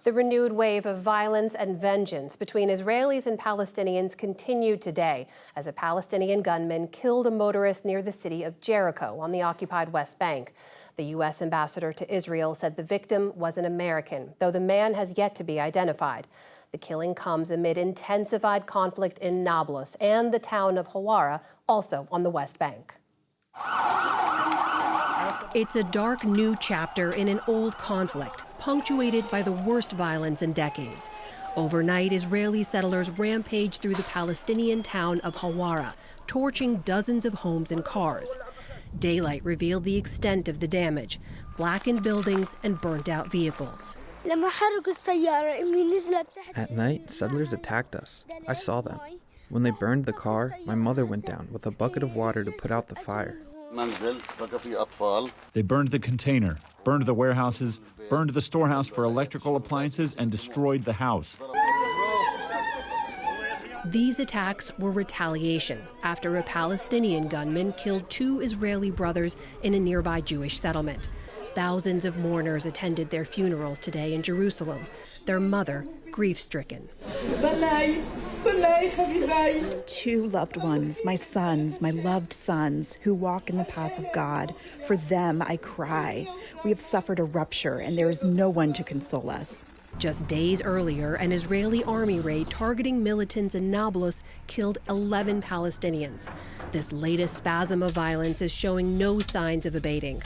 The renewed wave of violence and vengeance between Israelis and Palestinians continued today as a Palestinian gunman killed a motorist near the city of Jericho on the occupied West Bank. The U.S. ambassador to Israel said the victim was an American, though the man has yet to be identified. The killing comes amid intensified conflict in Nablus and the town of Hawara, also on the West Bank. It's a dark new chapter in an old conflict, punctuated by the worst violence in decades. Overnight, Israeli settlers rampaged through the Palestinian town of Hawara, torching dozens of homes and cars. Daylight revealed the extent of the damage, blackened buildings and burnt-out vehicles. At night, settlers attacked us. I saw them. When they burned the car, my mother went down with a bucket of water to put out the fire. They burned the container, burned the warehouses, burned the storehouse for electrical appliances, and destroyed the house. These attacks were retaliation after a Palestinian gunman killed two Israeli brothers in a nearby Jewish settlement. Thousands of mourners attended their funerals today in Jerusalem, their mother grief-stricken. Two loved ones, my sons, my loved sons, who walk in the path of God. For them I cry. We have suffered a rupture, and there is no one to console us. Just days earlier, an Israeli army raid targeting militants in Nablus killed 11 Palestinians. This latest spasm of violence is showing no signs of abating.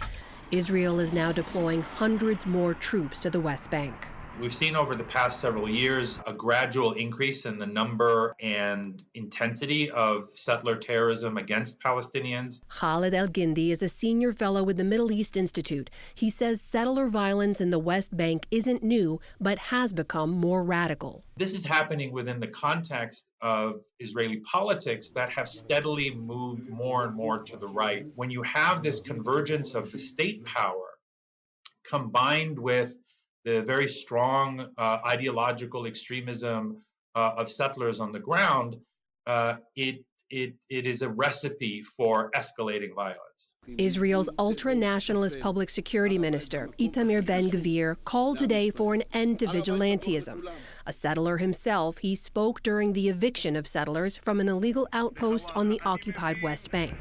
Israel is now deploying hundreds more troops to the West Bank. We've seen over the past several years a gradual increase in the number and intensity of settler terrorism against Palestinians. Khaled El-Gindi is a senior fellow with the Middle East Institute. He says settler violence in the West Bank isn't new, but has become more radical. This is happening within the context of Israeli politics that have steadily moved more and more to the right. When you have this convergence of the state power combined with the very strong ideological extremism of settlers on the ground, it is a recipe for escalating violence. Israel's ultra-nationalist public security minister, Itamar Ben-Gvir, called today for an end to vigilantism. A settler himself, he spoke during the eviction of settlers from an illegal outpost on the occupied West Bank.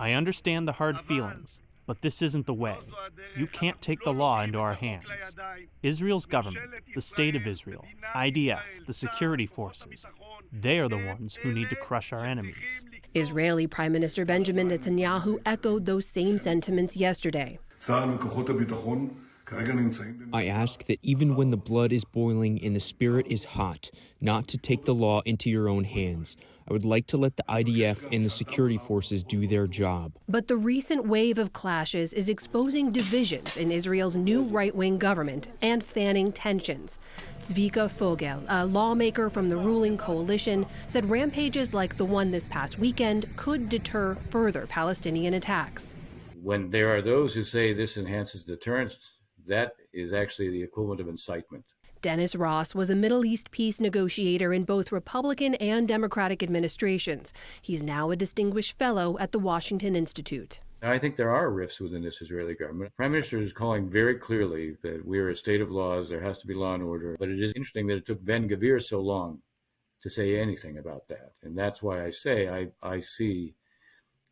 I understand the hard feelings, but this isn't the way. You can't take the law into our hands. Israel's government, the State of Israel, IDF, the security forces, they are the ones who need to crush our enemies. Israeli Prime Minister Benjamin Netanyahu echoed those same sentiments yesterday. I ask that even when the blood is boiling and the spirit is hot, not to take the law into your own hands. I would like to let the IDF and the security forces do their job. But the recent wave of clashes is exposing divisions in Israel's new right-wing government and fanning tensions. Zvika Fogel, a lawmaker from the ruling coalition, said rampages like the one this past weekend could deter further Palestinian attacks. When there are those who say this enhances deterrence, that is actually the equivalent of incitement. Dennis Ross was a Middle East peace negotiator in both Republican and Democratic administrations. He's now a distinguished fellow at the Washington Institute. Now, I think there are rifts within this Israeli government. The Prime Minister is calling very clearly that we are a state of laws, there has to be law and order. But it is interesting that it took Ben-Gvir so long to say anything about that. And that's why I say I see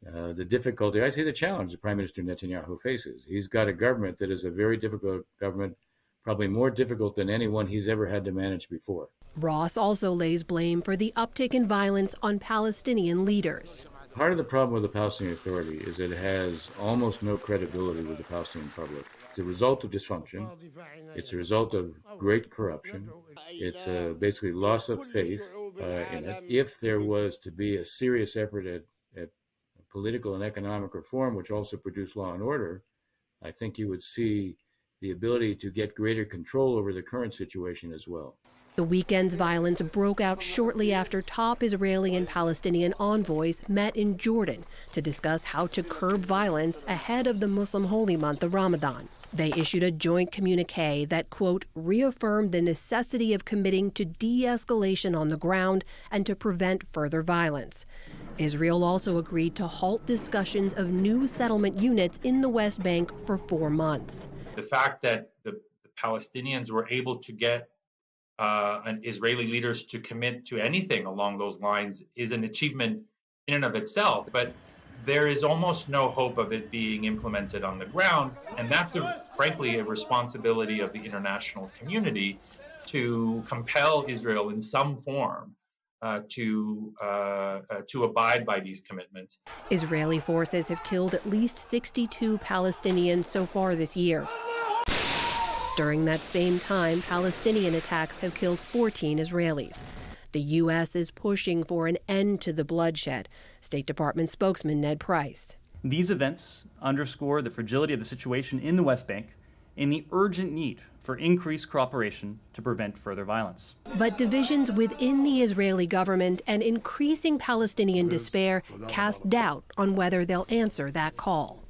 the difficulty, I see the challenge that Prime Minister Netanyahu faces. He's got a government that is a very difficult government, probably more difficult than anyone he's ever had to manage before. Ross also lays blame for the uptick in violence on Palestinian leaders. Part of the problem with the Palestinian Authority is it has almost no credibility with the Palestinian public. It's a result of dysfunction. It's a result of great corruption. It's basically loss of faith in it. If there was to be a serious effort at political and economic reform, which also produced law and order, I think you would see the ability to get greater control over the current situation as well. The weekend's violence broke out shortly after top Israeli and Palestinian envoys met in Jordan to discuss how to curb violence ahead of the Muslim holy month of Ramadan. They issued a joint communique that, quote, reaffirmed the necessity of committing to de-escalation on the ground and to prevent further violence. Israel also agreed to halt discussions of new settlement units in the West Bank for 4 months. The fact that the Palestinians were able to get Israeli leaders to commit to anything along those lines is an achievement in and of itself. But there is almost no hope of it being implemented on the ground, and that's frankly a responsibility of the international community to compel Israel in some form to abide by these commitments. Israeli forces have killed at least 62 Palestinians so far this year. During that same time, Palestinian attacks have killed 14 Israelis. The U.S. is pushing for an end to the bloodshed. State Department spokesman Ned Price. These events underscore the fragility of the situation in the West Bank and the urgent need for increased cooperation to prevent further violence. But divisions within the Israeli government and increasing Palestinian despair cast doubt on whether they'll answer that call.